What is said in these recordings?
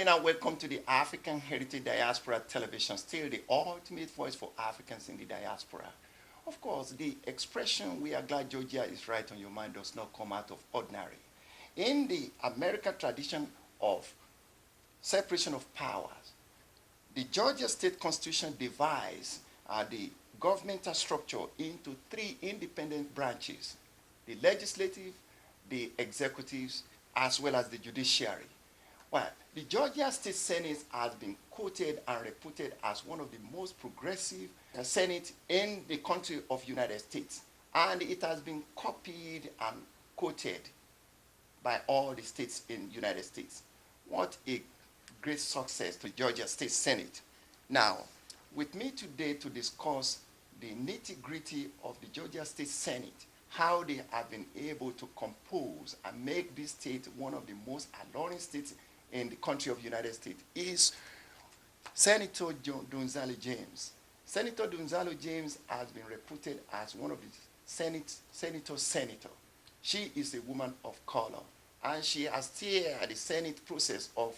morning and welcome to the African Heritage Diaspora Television, still the ultimate voice for Africans in the diaspora. Of course, the expression "we are glad Georgia is right on your mind" does not come out of ordinary. In the American tradition of separation of powers, the Georgia State Constitution divides the governmental structure into three independent branches: the legislative, the executives, as well as the judiciary. Well, the Georgia State Senate has been quoted and reputed as one of the most progressive Senate in the country of United States. And it has been copied and quoted by all the states in United States. What a great success to Georgia State Senate. Now, with me today to discuss the nitty-gritty of the Georgia State Senate, how they have been able to compose and make this state one of the most alluring states in the country of United States, is Senator Donzella James. Senator Donzella James has been reputed as one of the senator. She is a woman of color, and she has steered the Senate process of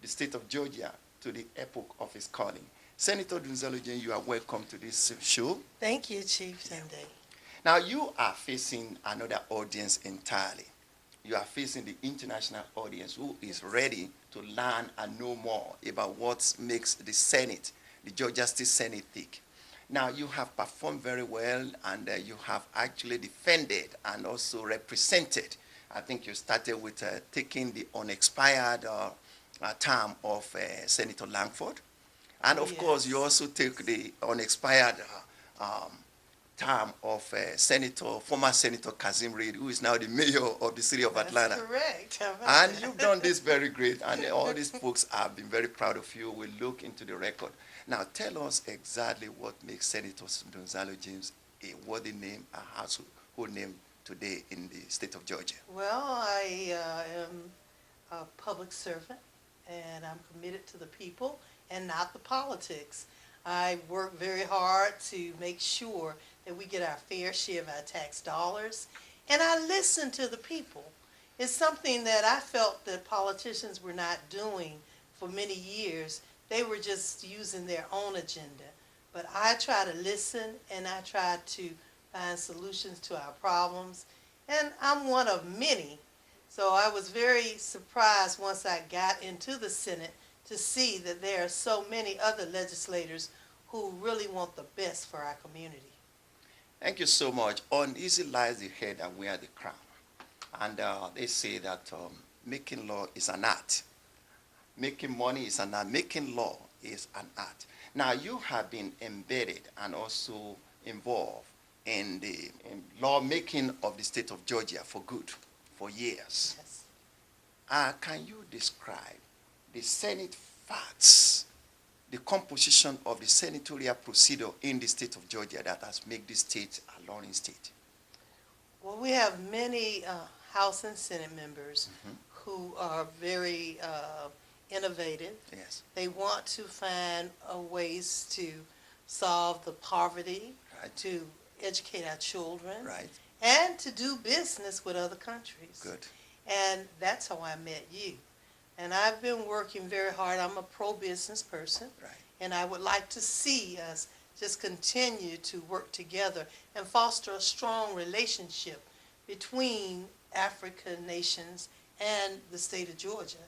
the state of Georgia to the epoch of its calling. Senator Donzella James, you are welcome to this show. Thank you, Chief Tunde. Now, you are facing another audience entirely. You are facing the international audience who is ready to learn and know more about what makes the Senate, the Georgia State Senate, tick. Now, you have performed very well, and you have actually defended and also represented. I think you started with taking the unexpired term of Senator Langford. And of course, you also take the unexpired term of former Senator Kazim Reed, who is now the mayor of the city of Atlanta. That's correct. And you've done this very great, and all these folks have been very proud of you. We'll look into the record. Now, tell us exactly what makes Senator Donzella James a worthy name, a household name today in the state of Georgia. Well, I am a public servant, and I'm committed to the people and not the politics. I work very hard to make sure that we get our fair share of our tax dollars, and I listen to the people. It's something that I felt that politicians were not doing for many years. They were just using their own agenda. But I try to listen, and I try to find solutions to our problems, and I'm one of many. So I was very surprised once I got into the Senate to see that there are so many other legislators who really want the best for our community. Thank you so much. Uneasy lies the head that wear the crown. And they say that making law is an art. Making money is an art. Making law is an art. Now, you have been embedded and also involved in the lawmaking of the state of Georgia for good, for years. Yes. Can you describe the Senate facts, the composition of the senatorial procedure in the state of Georgia that has made this state a learning state? Well, we have many House and Senate members who are very innovative. Yes. They want to find ways to solve the poverty, Right. to educate our children, Right. and to do business with other countries. Good. And that's how I met you. And I've been working very hard. I'm a pro-business person. Right. And I would like to see us just continue to work together and foster a strong relationship between African nations and the state of Georgia,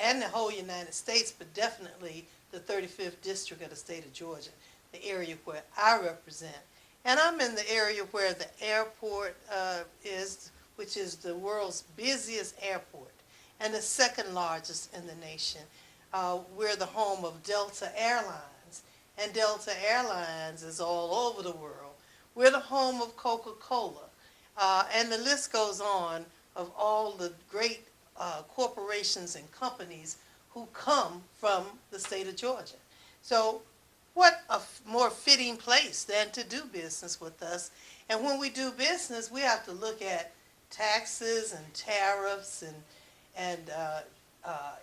and the whole United States, but definitely the 35th District of the state of Georgia, the area where I represent. And I'm in the area where the airport is, which is the world's busiest airport and the second largest in the nation. We're the home of Delta Airlines, and Delta Airlines is all over the world. We're the home of Coca-Cola, and the list goes on of all the great corporations and companies who come from the state of Georgia. So what a more fitting place than to do business with us. And when we do business, we have to look at taxes and tariffs and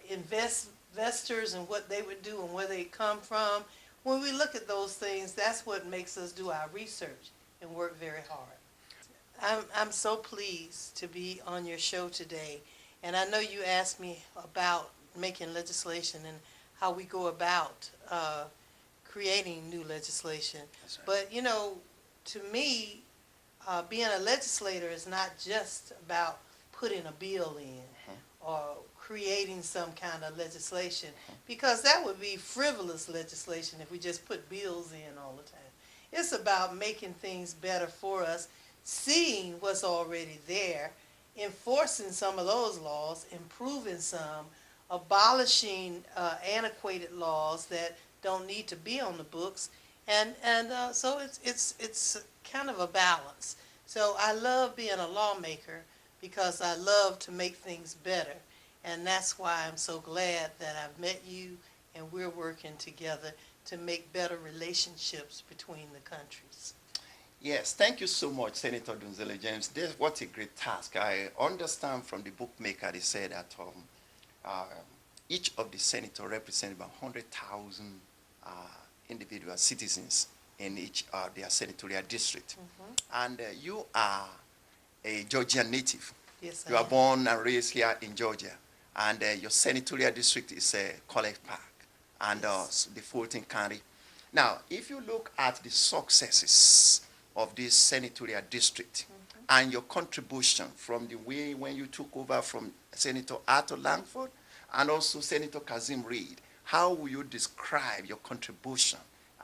investors and what they would do and where they come from. When we look at those things, that's what makes us do our research and work very hard. I'm so pleased to be on your show today. And I know you asked me about making legislation and how we go about creating new legislation. That's right. But, you know, to me, being a legislator is not just about putting a bill in or creating some kind of legislation, because that would be frivolous legislation if we just put bills in all the time. It's about making things better for us, seeing what's already there, enforcing some of those laws, improving some, abolishing antiquated laws that don't need to be on the books, and so it's kind of a balance. So I love being a lawmaker because I love to make things better, and that's why I'm so glad that I've met you and we're working together to make better relationships between the countries. Yes, thank you so much, Senator Donzella James. What a great task. I understand from the bookmaker, they said that each of the senators represent about 100,000 individual citizens in each of their senatorial district. And you are a Georgian native. Yes, You I are am. born and raised here in Georgia. And your senatorial district is College Park and Yes. the Fulton County. Now, if you look at the successes of this senatorial district and your contribution from the way when you took over from Senator Arthur Langford and also Senator Kazim Reed, how will you describe your contribution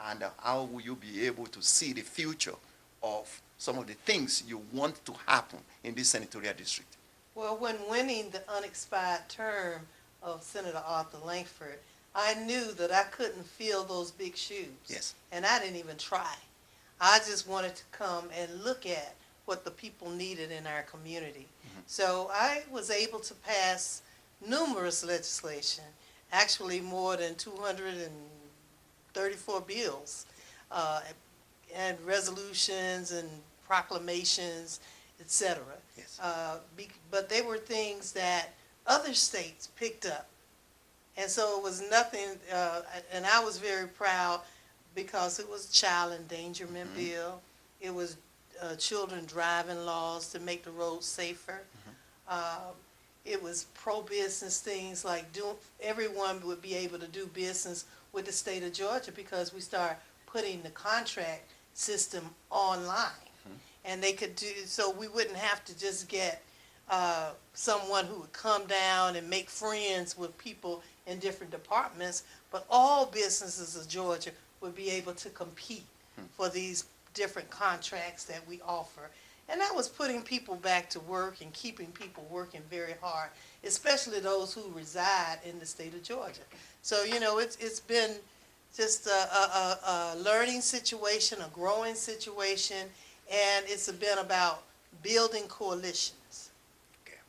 and how will you be able to see the future of some of the things you want to happen in this senatorial district? Well, when winning the unexpired term of Senator Arthur Langford, I knew that I couldn't fill those big shoes. Yes. And I didn't even try. I just wanted to come and look at what the people needed in our community. So I was able to pass numerous legislation, actually more than 234 bills, and resolutions and proclamations, etc. Yes. But they were things that other states picked up. And so it was nothing, and I was very proud because it was a child endangerment bill. It was children driving laws to make the roads safer. It was pro-business things like everyone would be able to do business with the state of Georgia because we started putting the contract system online. And they could do, so we wouldn't have to just get someone who would come down and make friends with people in different departments, but all businesses of Georgia would be able to compete for these different contracts that we offer. And that was putting people back to work and keeping people working very hard, especially those who reside in the state of Georgia. So, you know, it's been just a learning situation, a growing situation, and it's been about building coalitions. Okay.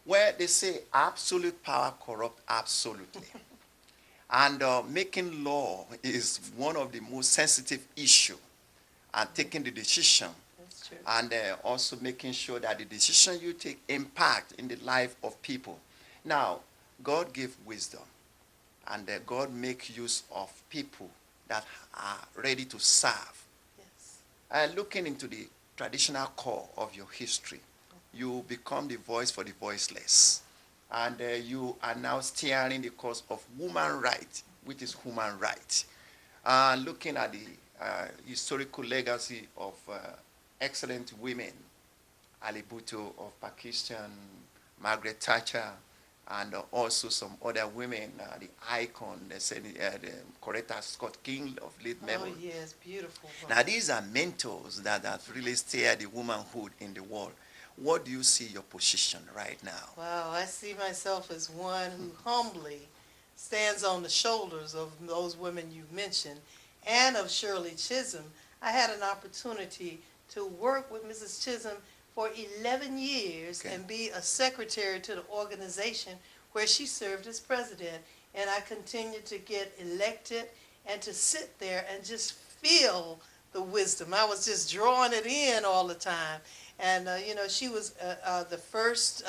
Where they say absolute power corrupt absolutely. And making law is one of the most sensitive issues. And taking the decision That's true. and also making sure that the decision you take impact in the life of people. Now, God gave wisdom, and God make use of people that are ready to serve. Yes. Looking into the traditional core of your history, you become the voice for the voiceless. And you are now steering the cause of woman rights, which is human rights. Looking at the historical legacy of excellent women, Ali Bhutto of Pakistan, Margaret Thatcher, and also some other women, the icon, the Coretta Scott King of late memory. Oh, yes, beautiful. Now, these are mentors that have really steered the womanhood in the world. What do you see your position right now? Wow, I see myself as one who humbly stands on the shoulders of those women you mentioned and of Shirley Chisholm. I had an opportunity to work with Mrs. Chisholm for 11 years and be a secretary to the organization where she served as president. And I continued to get elected and to sit there and just feel the wisdom. I was just drawing it in all the time. And, you know, she was the first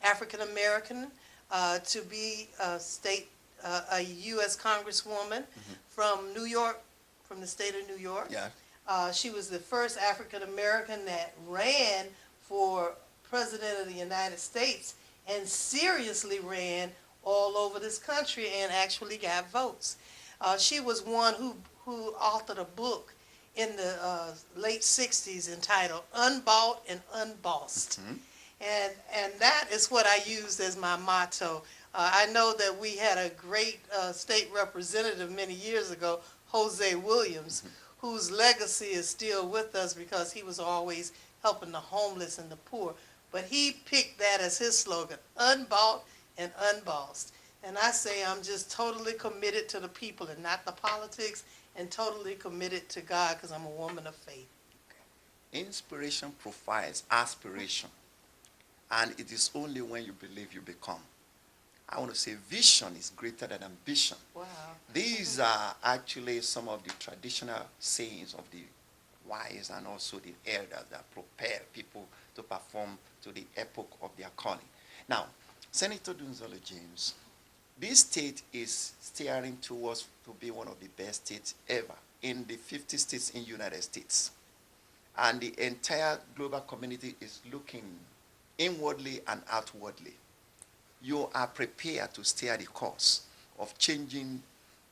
African-American to be a U.S. Congresswoman from New York, from the state of New York. Yeah. She was the first African-American that ran for President of the United States and seriously ran all over this country and actually got votes. She was one who authored a book in the late 60s entitled Unbought and Unbossed. Mm-hmm. And that is what I used as my motto. I know that we had a great state representative many years ago, Jose Williams, whose legacy is still with us because he was always helping the homeless and the poor. But he picked that as his slogan, unbought and unbossed. And I say I'm just totally committed to the people and not the politics, and totally committed to God because I'm a woman of faith. Inspiration provides aspiration, and it is only when you believe you become. I want to say vision is greater than ambition. Wow. These are actually some of the traditional sayings of the wise and also the elders that prepare people to perform to the epoch of their calling. Now, Senator Donzella James, this state is steering towards to be one of the best states ever in the 50 states in the United States. And the entire global community is looking inwardly and outwardly. You are prepared to steer the course of changing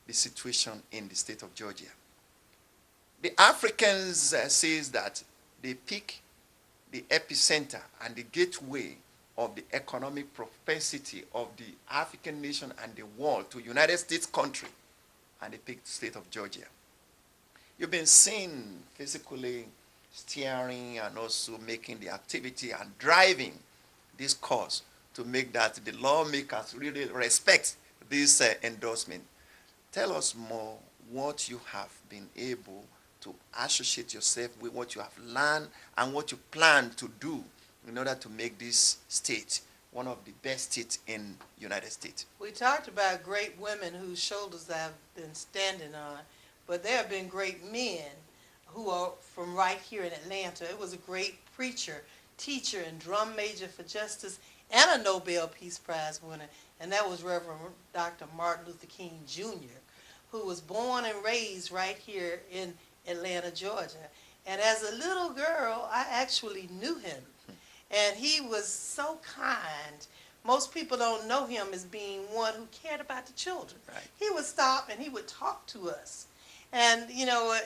the situation in the state of Georgia. The Africans says that they pick the epicenter and the gateway of the economic propensity of the African nation and the world to United States country, and they picked the state of Georgia. You've been seen physically steering and also making the activity and driving this cause to make that the lawmakers really respect this endorsement. Tell us more what you have been able to associate yourself with, what you have learned, and what you plan to do in order to make this state one of the best states in the United States. We talked about great women whose shoulders I've been standing on, but there have been great men who are from right here in Atlanta. It was a great preacher, teacher, and drum major for justice, and a Nobel Peace Prize winner, and that was Reverend Dr. Martin Luther King Jr., who was born and raised right here in Atlanta, Georgia. And as a little girl, I actually knew him. And he was so kind. Most people don't know him as being one who cared about the children. Right. He would stop and he would talk to us. And, you know,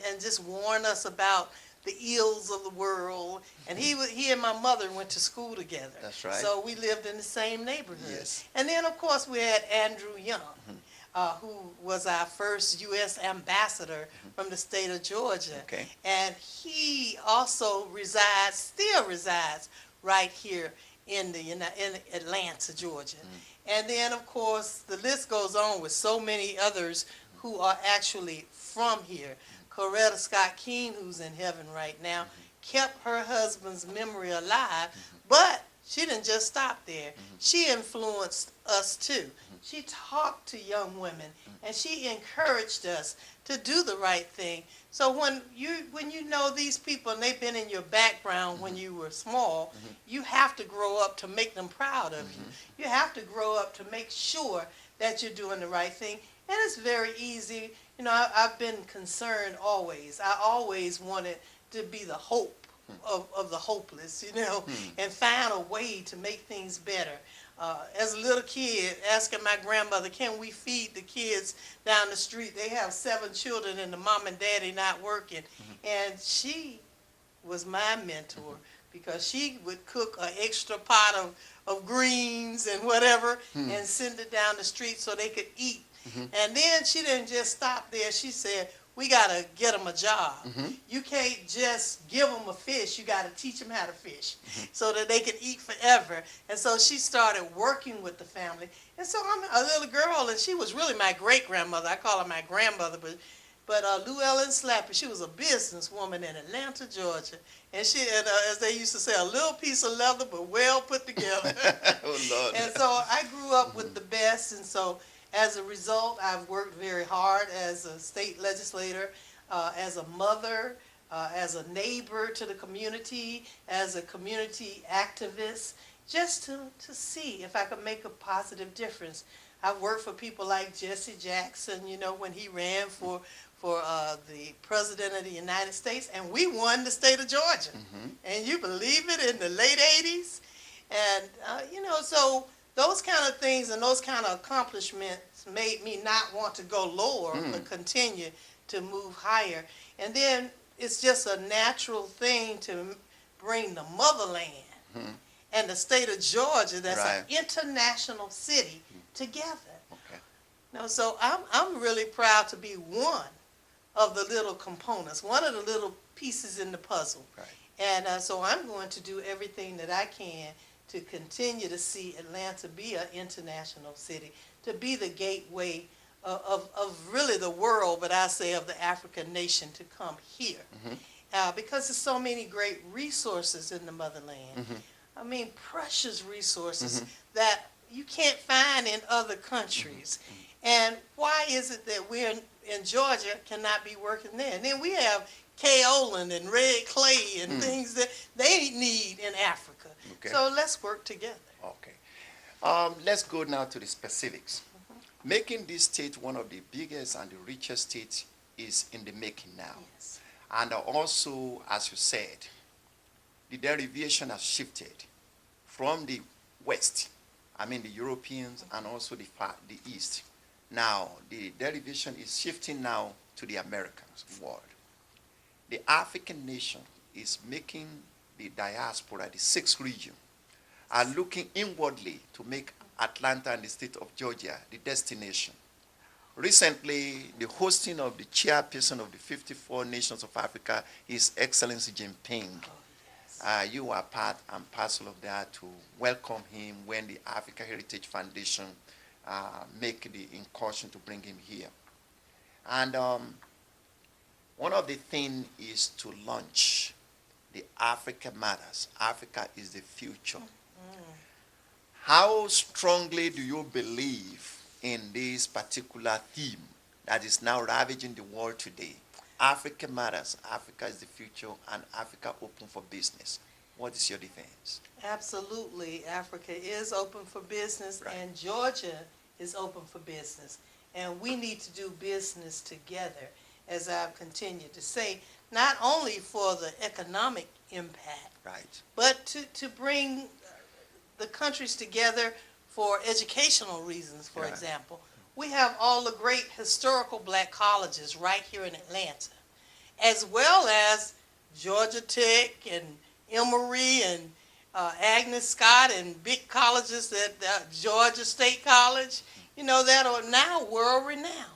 and just warn us about the ills of the world. And he and my mother went to school together. That's right. So we lived in the same neighborhood. Yes. And then, of course, we had Andrew Young, who was our first U.S. ambassador from the state of Georgia. Okay. And he also still resides right here in Atlanta, Georgia. And then, of course, the list goes on with so many others who are actually from here. Coretta Scott King, who's in heaven right now, kept her husband's memory alive, but she didn't just stop there. She influenced us too. She talked to young women, and she encouraged us to do the right thing. So when you know these people and they've been in your background when you were small, you have to grow up to make them proud of you. You have to grow up to make sure that you're doing the right thing. And it's very easy. You know, I've been concerned always. I always wanted to be the hope of the hopeless, you know, and find a way to make things better. As a little kid, asking my grandmother, can we feed the kids down the street? They have 7 children and the mom and daddy not working. And she was my mentor because she would cook an extra pot of greens and whatever and send it down the street so they could eat. And then she didn't just stop there. She said, we got to get them a job. You can't just give them a fish. You got to teach them how to fish so that they can eat forever. And so she started working with the family. And so I'm a little girl, and she was really my great-grandmother. I call her my grandmother, but Lou Ellen Slappy, she was a businesswoman in Atlanta, Georgia. And she, as they used to say, a little piece of leather, but well put together. Oh, Lord. And so I grew up with the best, and so as a result, I've worked very hard as a state legislator, as a mother, as a neighbor to the community, as a community activist, just to see if I could make a positive difference. I've worked for people like Jesse Jackson, you know, when he ran for the President of the United States, and we won the state of Georgia. And you believe it, in the late 80s? And, you know, so those kind of things and those kind of accomplishments made me not want to go lower, but continue to move higher. And then it's just a natural thing to bring the motherland and the state of Georgia, that's Right. an international city, together. Okay. No, so I'm really proud to be one of the little components, one of the little pieces in the puzzle. Right. And so I'm going to do everything that I can to continue to see Atlanta be an international city, to be the gateway of really the world, but I say of the African nation, to come here. Because there's so many great resources in the motherland. I mean, precious resources that you can't find in other countries. And why is it that we're in Georgia cannot be working there? And then we have kaolin and red clay and things that they need in Africa. Okay. So let's work together. Okay. Let's go now to the specifics. Making this state one of the biggest and the richest states is in the making now. Yes. And also, as you said, the derivation has shifted from the West, I mean the Europeans, and also the East. Now, the derivation is shifting now to the Americans world. The African nation is making the diaspora, the sixth region, are looking inwardly to make Atlanta and the state of Georgia the destination. Recently, the hosting of the chairperson of the 54 nations of Africa, His Excellency Jinping. You are part and parcel of that to welcome him when the Africa Heritage Foundation make the incursion to bring him here. And one of the things is to launch the Africa Matters. Africa is the future. How strongly do you believe in this particular theme that is now ravaging the world today? Africa Matters, Africa is the future, and Africa open for business. What is your defense? Absolutely. Africa is open for business, Right. and Georgia is open for business. And we need to do business together, as I've continued to say, not only for the economic impact, Right. but to bring the countries together for educational reasons, for Right. example. We have all the great historical black colleges right here in Atlanta, as well as Georgia Tech and Emory and Agnes Scott and big colleges at Georgia State College, that are now world renowned.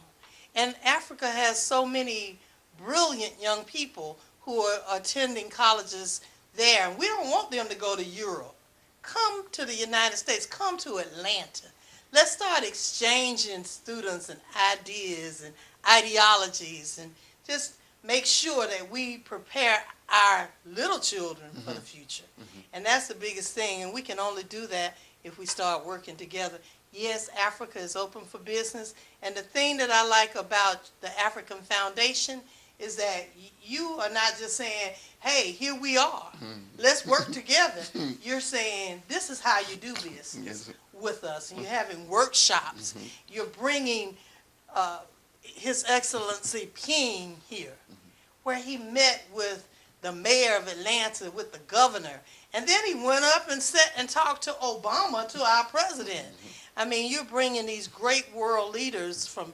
And Africa has so many brilliant young people who are attending colleges there. And we don't want them to go to Europe. Come to the United States. Come to Atlanta. Let's start exchanging students and ideas and ideologies, and just make sure that we prepare our little children for the future. And that's the biggest thing. And we can only do that if we start working together. Yes, Africa is open for business. And the thing that I like about the African Foundation is that you are not just saying, hey, here we are, let's work together. You're saying, this is how you do business with us. And you're having workshops. You're bringing His Excellency King here, where he met with the mayor of Atlanta, with the governor. And then he went up and sat and talked to Obama, to our president. I mean, you're bringing these great world leaders from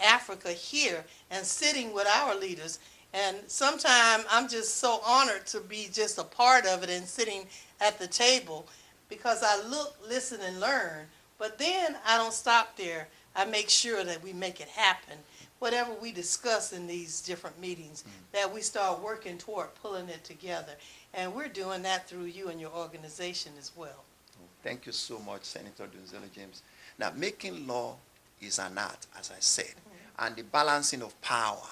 Africa here and sitting with our leaders. And sometimes I'm just so honored to be just a part of it and sitting at the table, because I look, listen, and learn. But then I don't stop there. I make sure that we make it happen. Whatever we discuss in these different meetings, that we start working toward pulling it together. And we're doing that through you and your organization as well. Thank you so much, Senator Donzella James. Now, making law is an art, as I said, and the balancing of power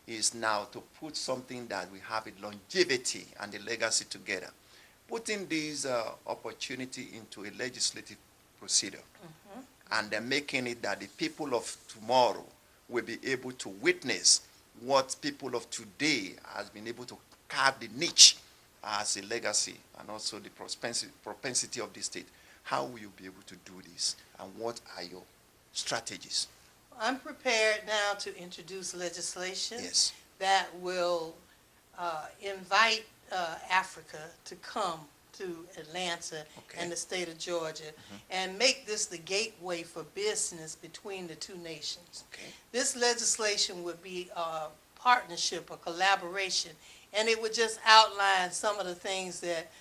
is now to put something that we have a longevity and a legacy together, putting this opportunity into a legislative procedure, and then making it that the people of tomorrow will be able to witness what people of today has been able to carve the niche as a legacy, and also the propensity of the state. How will you be able to do this, and what are your strategies? I'm prepared now to introduce legislation Yes. that will invite Africa to come to Atlanta Okay. and the state of Georgia and make this the gateway for business between the two nations. Okay. This legislation would be a partnership, a collaboration, and it would just outline some of the things that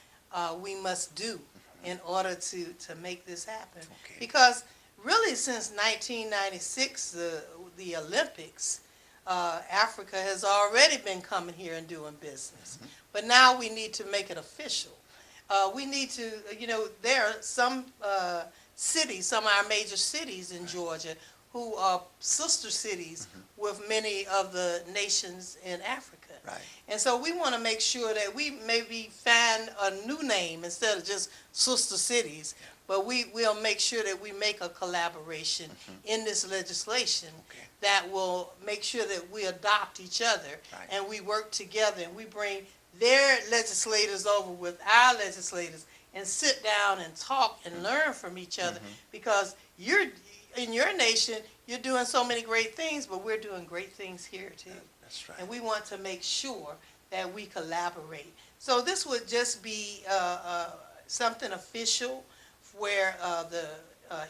we must do in order to make this happen. Okay. Because really since 1996, the Olympics, Africa has already been coming here and doing business. But now we need to make it official. We need to, there are some cities, some of our major cities in Georgia who are sister cities with many of the nations in Africa. Right. And so we want to make sure that we maybe find a new name instead of just sister cities, but we'll make sure that we make a collaboration in this legislation that will make sure that we adopt each other and we work together and we bring their legislators over with our legislators and sit down and talk and learn from each other because in your nation, you're doing so many great things, but we're doing great things here too. That's right. And we want to make sure that we collaborate. So this would just be something official where the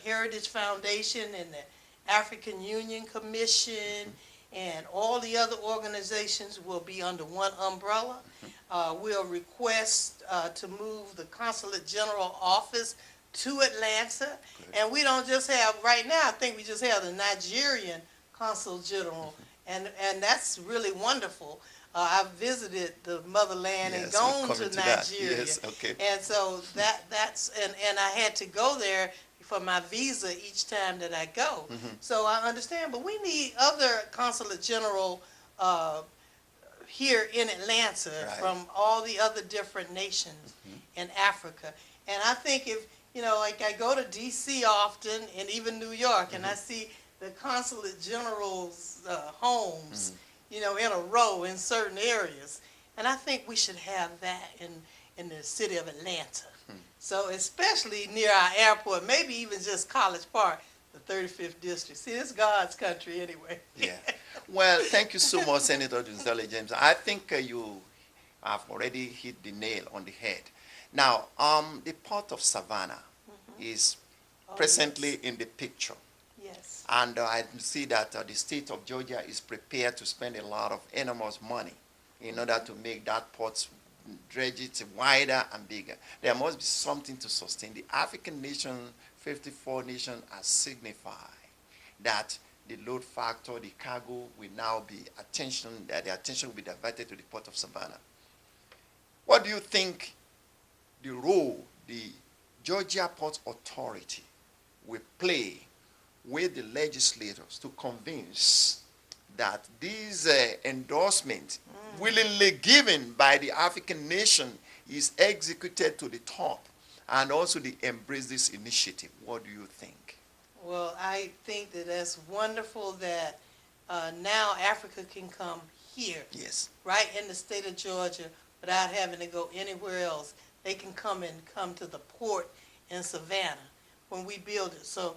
Heritage Foundation and the African Union Commission and all the other organizations will be under one umbrella. We'll request to move the Consulate General Office to Atlanta. And we don't just have, right now, I think we just have the Nigerian Consul General, and that's really wonderful. I've visited the motherland and gone to Nigeria. Yes, okay. And so that's and I had to go there for my visa each time that I go. So I understand, but we need other consulate general here in Atlanta from all the other different nations in Africa. And I think if, like I go to D.C. often and even New York, and I see the consulate generals' homes, in a row in certain areas. And I think we should have that in the city of Atlanta. So especially near our airport, maybe even just College Park, the 35th district. See, it's God's country anyway. Yeah. Well, thank you so much, Senator Donzella James. I think you have already hit the nail on the head. Now, the port of Savannah is presently in the picture. Yes. And I see that the state of Georgia is prepared to spend a lot of enormous money in order to make that port dredge it wider and bigger. There must be something to sustain. The African nation, 54 nations, are signified that the load factor, the cargo will now be that the attention will be diverted to the port of Savannah. What do you think the role the Georgia Port Authority will play with the legislators to convince that these endorsements willingly given by the African nation is executed to the top, and also they embrace this initiative? What do you think? Well, I think that that's wonderful that now Africa can come here, right in the state of Georgia, without having to go anywhere else. They can come to the port in Savannah when we build it. So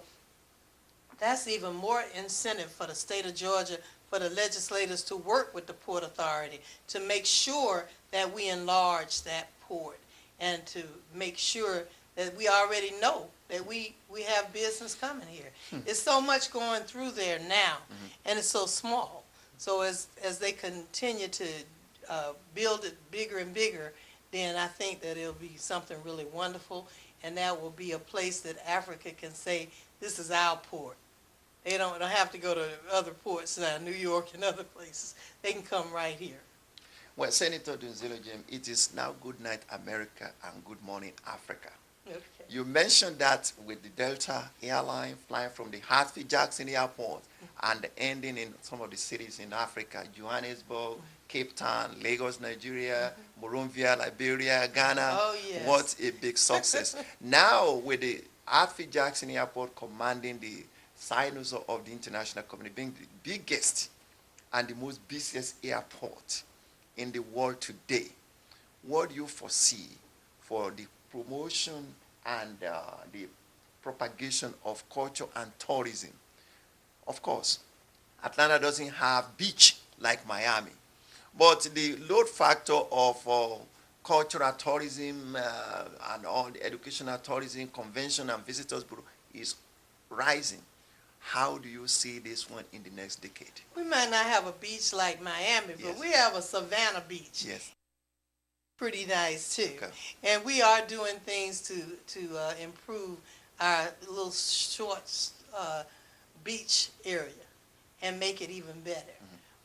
that's even more incentive for the state of Georgia, for the legislators to work with the Port Authority to make sure that we enlarge that port and to make sure that we already know that we have business coming here. It's so much going through there now, and it's so small. So as they continue to build it bigger and bigger, then I think that it'll be something really wonderful, and that will be a place that Africa can say, this is our port. They don't have to go to other ports, New York and other places. They can come right here. Well, Senator Donzella James, it is now good night America and good morning Africa. Okay. You mentioned that with the Delta airline flying from the Hartsfield-Jackson Airport and ending in some of the cities in Africa, Johannesburg, Cape Town, Lagos, Nigeria, Monrovia, Liberia, Ghana. Oh, yes. What a big success. Now, with the Hartsfield-Jackson Airport commanding the signals of the international community, being the biggest and the most busiest airport in the world today, what do you foresee for the promotion and the propagation of culture and tourism? Of course, Atlanta doesn't have beach like Miami, but the load factor of cultural tourism and all the educational tourism, convention and visitors bureau is rising. How do you see this one in the next decade? We might not have a beach like Miami, but Yes. we have a Savannah beach. Yes. Pretty nice too. Okay. And we are doing things to improve our little short beach area and make it even better.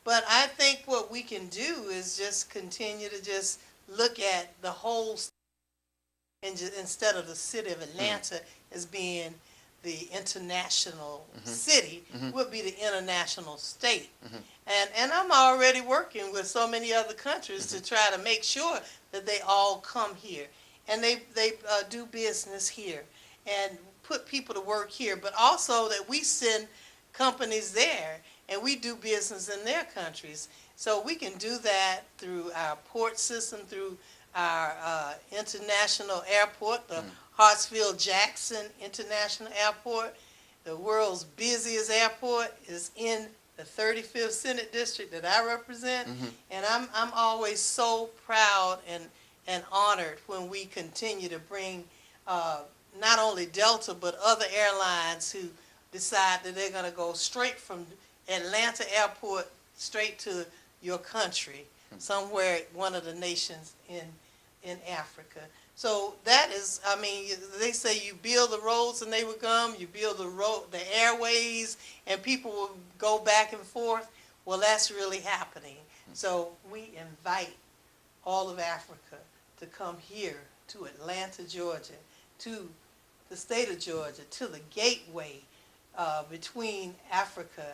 But I think what we can do is just continue to just look at the whole and instead of the city of Atlanta as being the international city, would be the international state. And I'm already working with so many other countries to try to make sure that they all come here and they do business here and put people to work here, but also that we send companies there and we do business in their countries. So we can do that through our port system, through our international airport, the Hartsfield-Jackson International Airport. The world's busiest airport is in the 35th Senate District that I represent. And I'm always so proud and honored when we continue to bring not only Delta but other airlines who decide that they're going to go straight from Atlanta Airport straight to your country, somewhere, one of the nations in Africa. So that is, I mean, they say you build the roads and they will come, you build the airways and people will go back and forth. Well, that's really happening. So we invite all of Africa to come here to Atlanta, Georgia, to the state of Georgia, to the gateway between Africa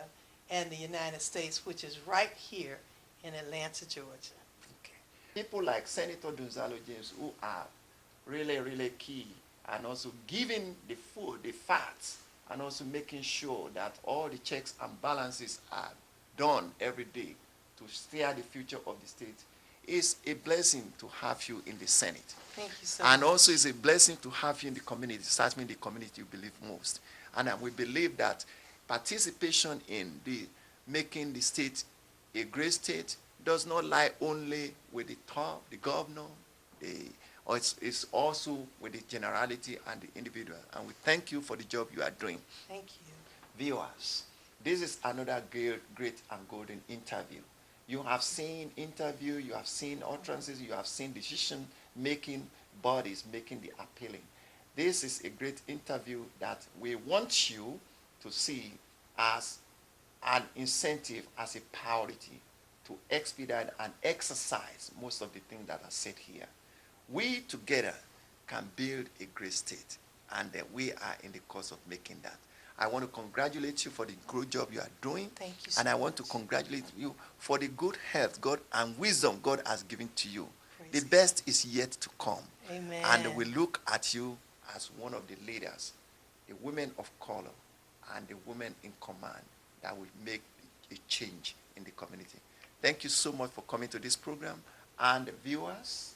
and the United States, which is right here in Atlanta, Georgia. Okay. People like Senator Donzella James, who are really, really key, and also giving the food, the fats, and also making sure that all the checks and balances are done every day to steer the future of the state, is a blessing to have you in the Senate. Thank you so And much. also it's a blessing to have you in the community, certainly the community you believe most. And we believe that participation in the making the state a great state does not lie only with the top, the governor, or it's also with the generality and the individual. And we thank you for the job you are doing. Thank you. Viewers, this is another great and golden interview. You have seen interview, you have seen utterances, you have seen decision-making bodies making the appealing. This is a great interview that we want you to see as an incentive, as a priority to expedite and exercise most of the things that are said here. We together can build a great state, and we are in the course of making that. I want to congratulate you for the good job you are doing. Thank you so And I want to much. congratulate you for the good health God and wisdom God has given to you. Praise The best is yet to come. Amen. And we look at you as one of the leaders, the women of color and the women in command that will make a change in the community. Thank you so much for coming to this program. And viewers,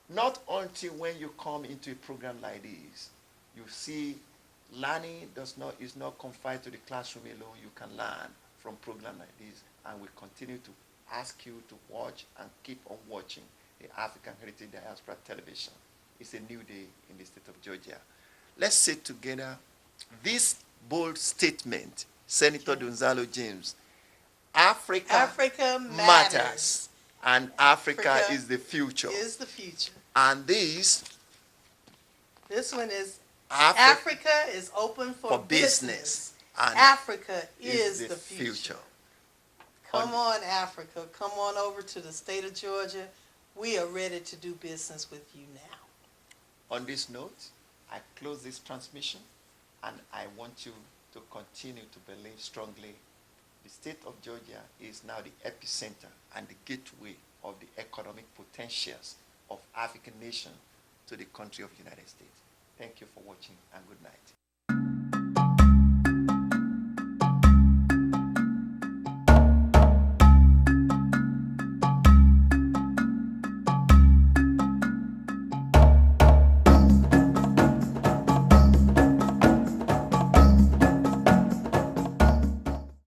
not until when you come into a program like this, you see learning is not confined to the classroom alone. You can learn from programs like this, and we continue to ask you to watch and keep on watching the African Heritage Diaspora Television. It's a new day in the state of Georgia. Let's say together this bold statement, Senator Donzella James. Africa matters, and Africa is the future. Is the future. And this one is Africa Africa is open for business. and Africa is the future. Come on, Africa. Come on over to the state of Georgia. We are ready to do business with you now. On this note, I close this transmission, and I want you to continue to believe strongly the state of Georgia is now the epicenter and the gateway of the economic potentials of African nation to the country of the United States. Thank you for watching, and good night.